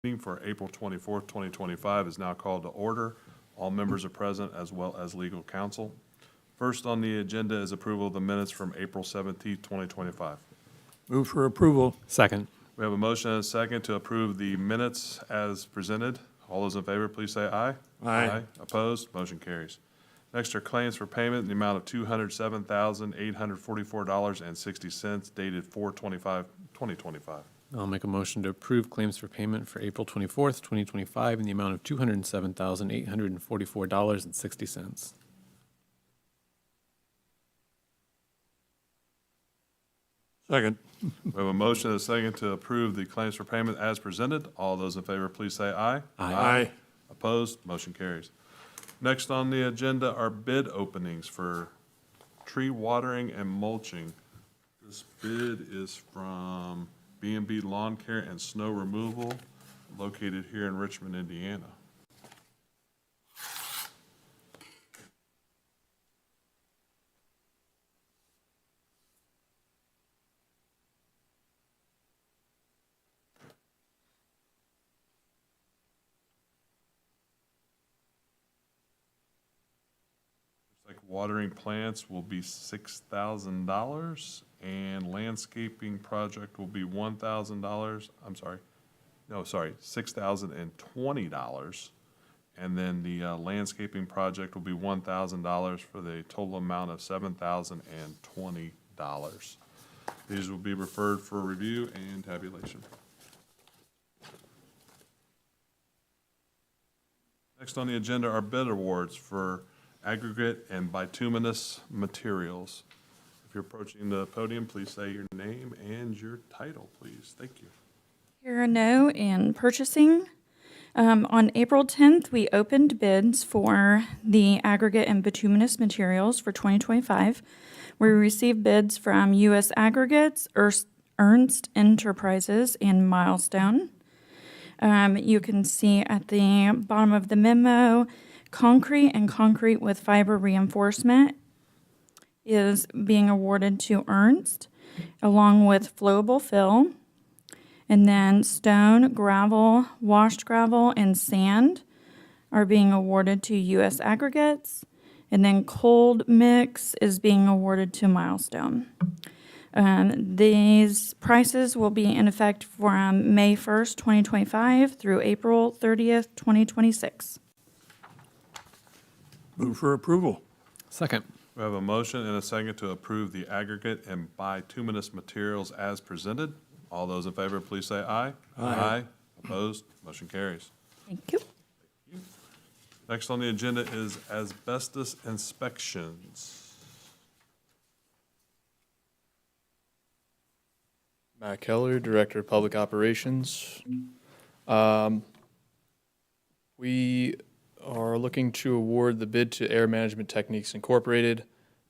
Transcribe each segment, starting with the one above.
Meeting for April 24th, 2025 is now called to order. All members are present as well as legal counsel. First on the agenda is approval of the minutes from April 17th, 2025. Move for approval. Second. We have a motion and a second to approve the minutes as presented. All those in favor, please say aye. Aye. Opposed? Motion carries. Next are claims for payment in the amount of $207,844.60 dated 4/25/2025. I'll make a motion to approve claims for payment for April 24th, 2025 in the amount of $207,844.60. Second. We have a motion and a second to approve the claims for payment as presented. All those in favor, please say aye. Aye. Opposed? Motion carries. Next on the agenda are bid openings for tree watering and mulching. This bid is from B&B Lawn Care and Snow Removal, located here in Richmond, Indiana. Looks like watering plants will be $6,000 and landscaping project will be $1,000. $6,020. And then the landscaping project will be $1,000 for the total amount of $7,020. These will be referred for review and tabulation. Next on the agenda are bid awards for aggregate and bituminous materials. If you're approaching the podium, please say your name and your title, please. Thank you. Kara No in purchasing. On April 10th, we opened bids for the aggregate and bituminous materials for 2025. We received bids from U.S. Aggregates, Ernst Enterprises, and Milestone. You can see at the bottom of the memo, concrete and concrete with fiber reinforcement is being awarded to Ernst, along with flowable fill. And then stone, gravel, washed gravel, and sand are being awarded to U.S. Aggregates. And then cold mix is being awarded to Milestone. These prices will be in effect from May 1st, 2025 through April 30th, 2026. Move for approval. Second. We have a motion and a second to approve the aggregate and bituminous materials as presented. All those in favor, please say aye. Aye. Opposed? Motion carries. Thank you. Next on the agenda is asbestos inspections. Matt Keller, Director of Public Operations. We are looking to award the bid to Air Management Techniques Incorporated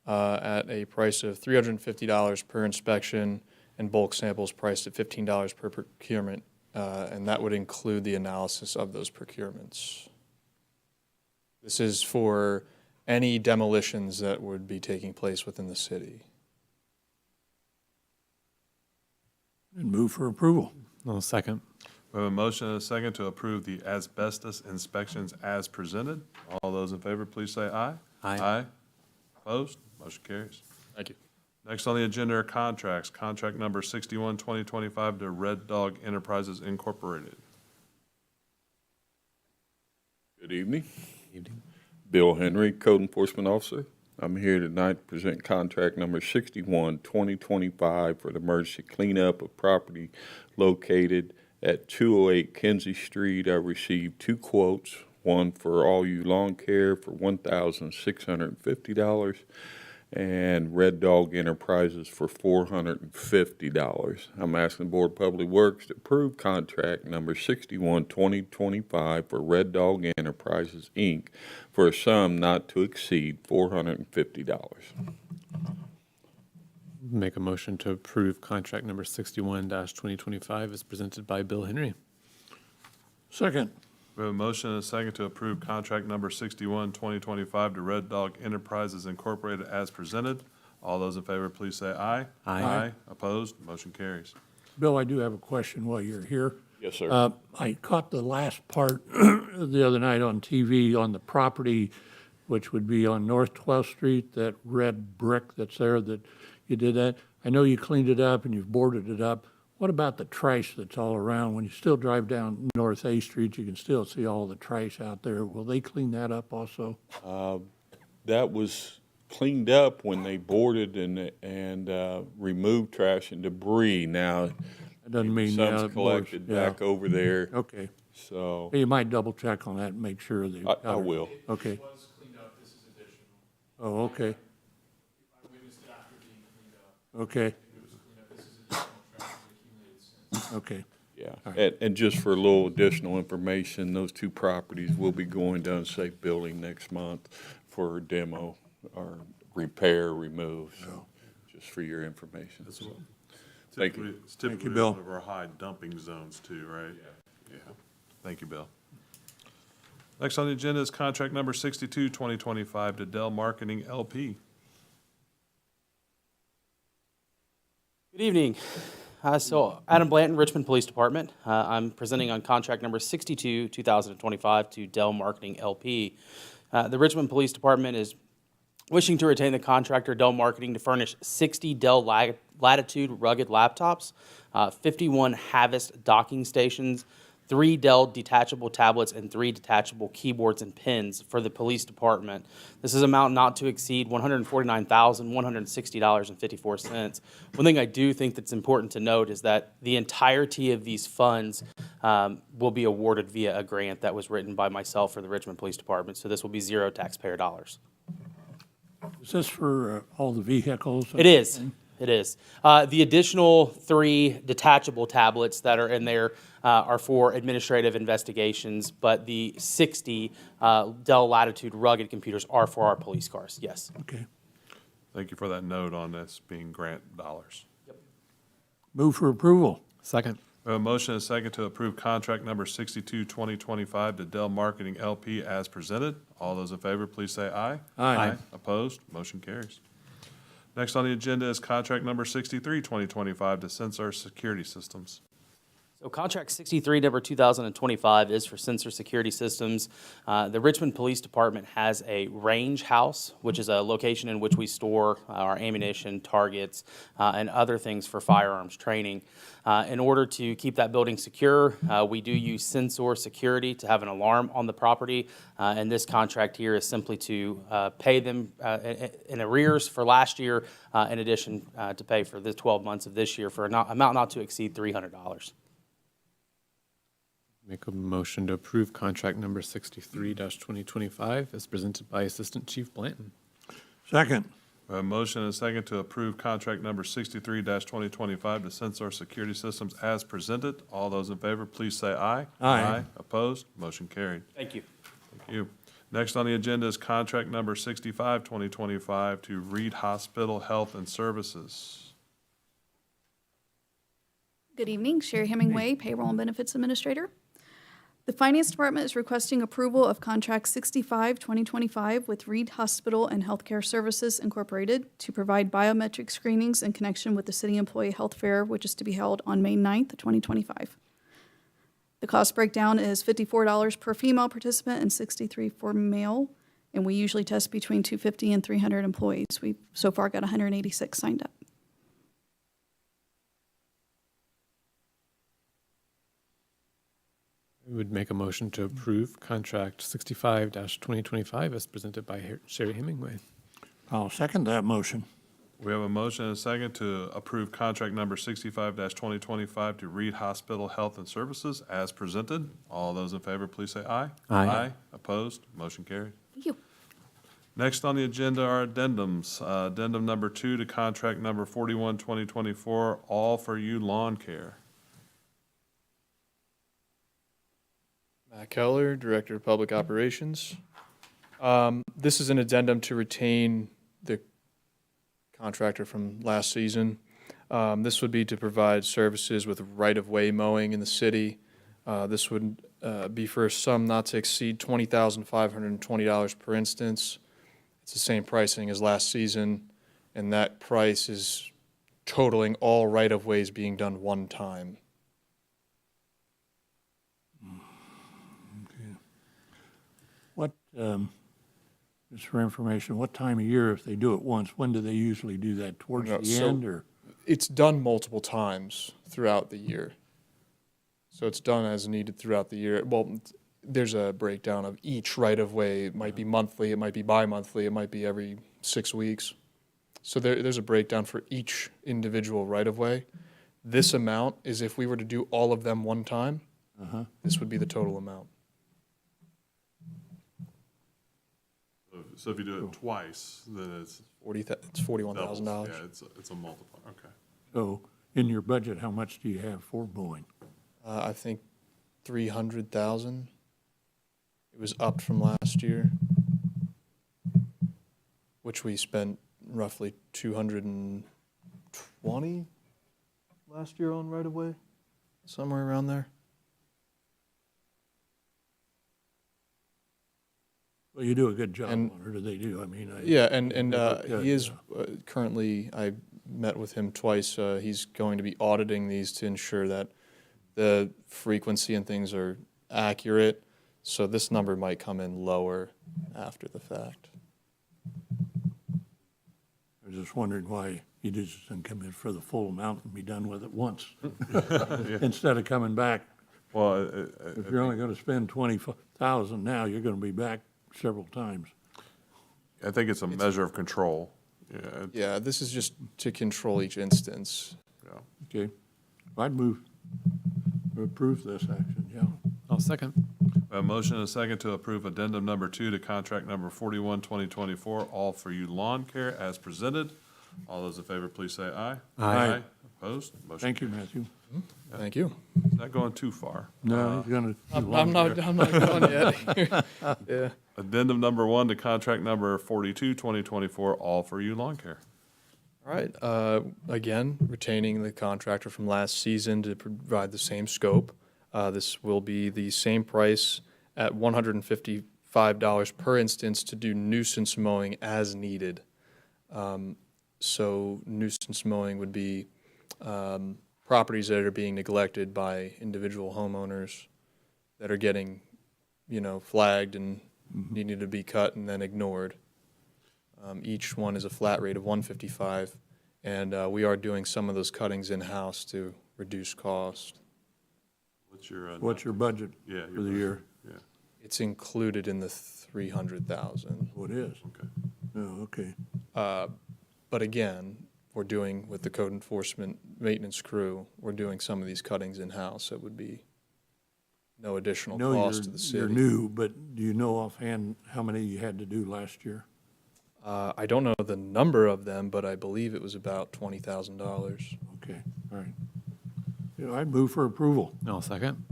at a price of $350 per inspection and bulk samples priced at $15 per procurement, and that would include the analysis of those procurements. This is for any demolitions that would be taking place within the city. And move for approval. No, second. We have a motion and a second to approve the asbestos inspections as presented. All those in favor, please say aye. Aye. Opposed? Motion carries. Thank you. Next on the agenda are contracts. Contract number 61, 2025 to Red Dog Enterprises Incorporated. Good evening. Evening. Bill Henry, Code Enforcement Officer. I'm here tonight to present contract number 61, 2025 for the emergency cleanup of property located at 208 Kinsey Street. I received two quotes, one for All You Lawn Care for $1,650 and Red Dog Enterprises for $450. I'm asking the Board of Public Works to approve contract number 61, 2025 for Red Dog Enterprises, Inc. for a sum not to exceed $450. Make a motion to approve contract number 61-2025 as presented by Bill Henry. Second. We have a motion and a second to approve contract number 61, 2025 to Red Dog Enterprises Incorporated as presented. All those in favor, please say aye. Aye. Opposed? Motion carries. Bill, I do have a question while you're here. Yes, sir. I caught the last part the other night on TV on the property, which would be on North 12th Street, that red brick that's there, that you did that. I know you cleaned it up and you've boarded it up. What about the trash that's all around? When you still drive down North A Street, you can still see all the trash out there. Will they clean that up also? That was cleaned up when they boarded and removed trash and debris. Now, That doesn't mean, yeah, some's it was- collected yeah. back over there, Okay. so You might double check on that and make sure that. I will. Okay. was cleaned up, this is additional. Oh, okay, I witnessed it after being cleaned up. okay, It was cleaned up, this is additional trash that accumulated since. okay. Yeah, and just for a little additional information, those two properties will be going to unsafe building next month for demo or repair, remove, so just for your information. So, Thank you. It's typically Bill. one of our high dumping zones too, right? Yeah. Thank you, Bill. Next on the agenda is contract number 62, 2025 to Dell Marketing LP. Good evening. So Adam Blanton, Richmond Police Department. I'm presenting on contract number 62, 2025 to Dell Marketing LP. The Richmond Police Department is wishing to retain the contractor Dell Marketing to furnish 60 Dell Latitude rugged laptops, 51 Havas docking stations, 3 Dell detachable tablets, and 3 detachable keyboards and pens for the police department. This is amount not to exceed $149,160.54. One thing I do think that's important to note is that the entirety of these funds will be awarded via a grant that was written by myself for the Richmond Police Department, so this will be zero taxpayer dollars. Is this for all the vehicles? It is. It is. The additional 3 detachable tablets that are in there are for administrative investigations, but the 60 Dell Latitude rugged computers are for our police cars, yes. Okay. Thank you for that note on this being grant dollars. Move for approval. Second. We have a motion and a second to approve contract number 62, 2025 to Dell Marketing LP as presented. All those in favor, please say aye. Aye. Opposed? Motion carries. Next on the agenda is contract number 63, 2025 to Sensor Security Systems. So contract 63, number 2025, is for sensor security systems. The Richmond Police Department has a range house, which is a location in which we store our ammunition, targets, and other things for firearms training. In order to keep that building secure, we do use sensor security to have an alarm on the property. And this contract here is simply to pay them in arrears for last year, in addition to pay for the 12 months of this year for an amount not to exceed $300. Make a motion to approve contract number 63-2025 as presented by Assistant Chief Blanton. Second. We have a motion and a second to approve contract number 63-2025 to Sensor Security Systems as presented. All those in favor, please say aye. Aye. Opposed? Motion carried. Thank you. Thank you. Next on the agenda is contract number 65, 2025 to Reed Hospital Health and Services. Good evening, Sherry Hemingway, Payroll and Benefits Administrator. The Finance Department is requesting approval of Contract 65, 2025 with Reed Hospital and Healthcare Services Incorporated to provide biometric screenings in connection with the City Employee Health Fair, which is to be held on May 9th, 2025. The cost breakdown is $54 per female participant and $63 for male, and we usually test between 250 and 300 employees. We've so far got 186 signed up. I would make a motion to approve contract 65-2025 as presented by Sherry Hemingway. I'll second that motion. We have a motion and a second to approve contract number 65-2025 to Reed Hospital Health and Services as presented. All those in favor, please say aye. Aye. Opposed? Motion carried. Thank you. Next on the agenda are addendums. Addendum number 2 to contract number 41, 2024, All for You Lawn Care. Matt Keller, Director of Public Operations. This is an addendum to retain the contractor from last season. This would be to provide services with right-of-way mowing in the city. This would be for a sum not to exceed $20,520 per instance. It's the same pricing as last season, and that price is totaling all right-of-ways being done one time. What, just for information, what time of year, if they do it once, when do they usually do that? Towards No, the so- end, or? It's done multiple times throughout the year. So it's done as needed throughout the year. Well, there's a breakdown of each right-of-way. It might be monthly, it might be bi-monthly, it might be every 6 weeks. So there's a breakdown for each individual right-of-way. This amount is if we were to do all of them one time, this would be the total amount. So if you do it twice, then it's It's $41,000. doubles. Yeah, it's a multiplier, okay. So in your budget, how much do you have for mowing? I think 300,000. It was up from last year, which we spent roughly 220 last year on right away, somewhere around there. Well, you do a good job And- on it, or they do, I mean, Yeah, and Good, he is currently, I met with him twice, he's going to be auditing these to ensure that the frequency and things are accurate, so this number might come in lower after the fact. I was just wondering why you just didn't come in for the full amount and be done with it once, instead of coming back. Well, If you're only gonna spend 20,000 now, you're gonna be back several times. I think it's a measure of control. Yeah, Yeah, this is just to control each instance. yeah. Okay, I'd move to approve this action, yeah. I'll second. A motion and a second to approve addendum number 2 to contract number 41, 2024, All For You Lawn Care as presented. All those in favor, please say aye. Aye. Opposed? Motion Thank you, Matthew. Thank you. not going too far. No, he's gonna. I'm not done yet. Yeah. Addendum number 1 to contract number 42, 2024, All For You Lawn Care. All right, again, retaining the contractor from last season to provide the same scope. This will be the same price at $155 per instance to do nuisance mowing as needed. So nuisance mowing would be properties that are being neglected by individual homeowners that are getting, flagged and needing to be cut and then ignored. Each one is a flat rate of $155, and we are doing some of those cuttings in-house to reduce cost. What's your budget Yeah, for the year? Yeah, It's included in the 300,000. Oh, it is? okay. Oh, okay. But again, we're doing with the code enforcement maintenance crew, we're doing some of these cuttings in-house. It would be no additional No, cost to the city. you're new, but do you know offhand how many you had to do last year? I don't know the number of them, but I believe it was about $20,000. Okay, all right. Yeah, I'd move for approval. I'll second.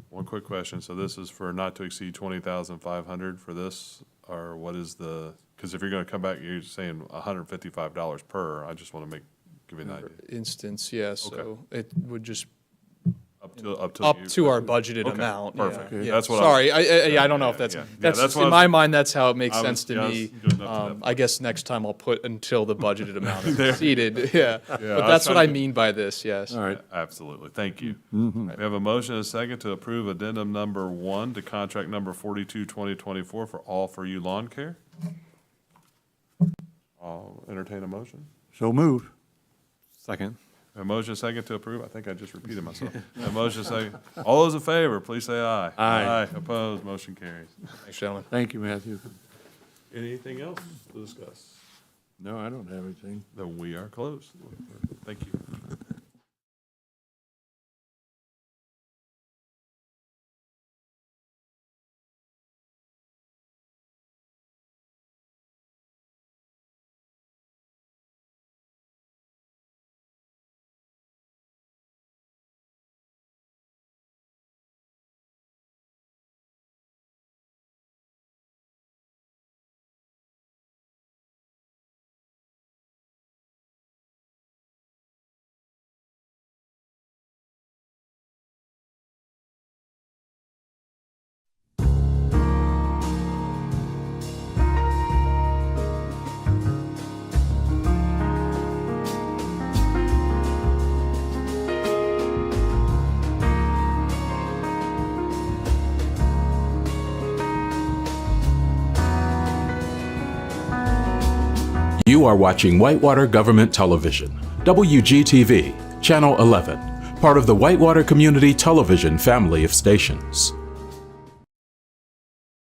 One quick question. So this is for not to exceed 20,500 for this, or what is the, because if you're going to come back, you're saying $155 per, I just want to give you an idea. Instance, yeah, so it would just up you- to our budgeted Okay, amount. perfect. Yeah, yeah. That's what Sorry, I don't know if that's, yeah. that's, that's what in I my was- mind, that's how it makes I was- sense to yeah, I was me. doing up to that. I guess next time I'll put until the budgeted amount is There. exceeded, yeah. But was that's what trying I to- mean by this, yes. All right, Absolutely. Thank you. We have a motion and a second to approve addendum number 1 to contract number 42, 2024 for All For You Lawn Care. I'll entertain a motion. so moved. Second. A motion and a second to approve. I think I just repeated myself. A motion and a second. All those in favor, please say aye. Aye. Opposed, motion carries. Thanks, gentlemen. Thank you, Matthew. Anything else to discuss? No, I don't have anything. Then we are closed. Thank you. You are watching Whitewater Government Television, WGTV, Channel 11, part of the Whitewater Community Television family of stations.